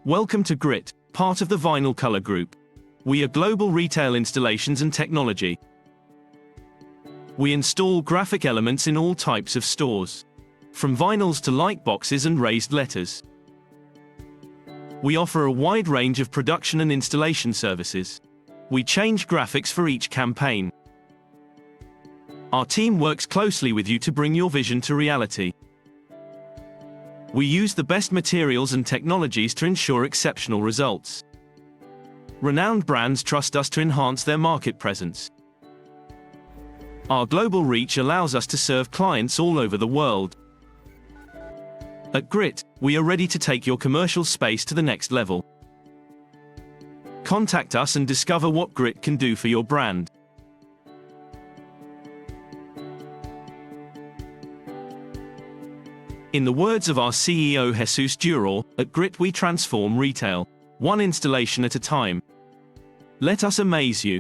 Welcome to Grit, part of the Vinylcolor Group. We are global retail installations and technology. We install graphic elements in all types of stores, from vinyls to light boxes and raised letters. We offer a wide range of production and installation services. We change graphics for each campaign. Our team works closely with you to bring your vision to reality. We use the best materials and technologies to ensure exceptional results. Renowned brands trust us to enhance their market presence. Our global reach allows us to serve clients all over the world. At Grit, we are ready to take your commercial space to the next level. Contact us and discover what Grit can do for your brand. In the words of our CEO Jesus Duror, at Grit we transform retail, one installation at a time. Let us amaze you.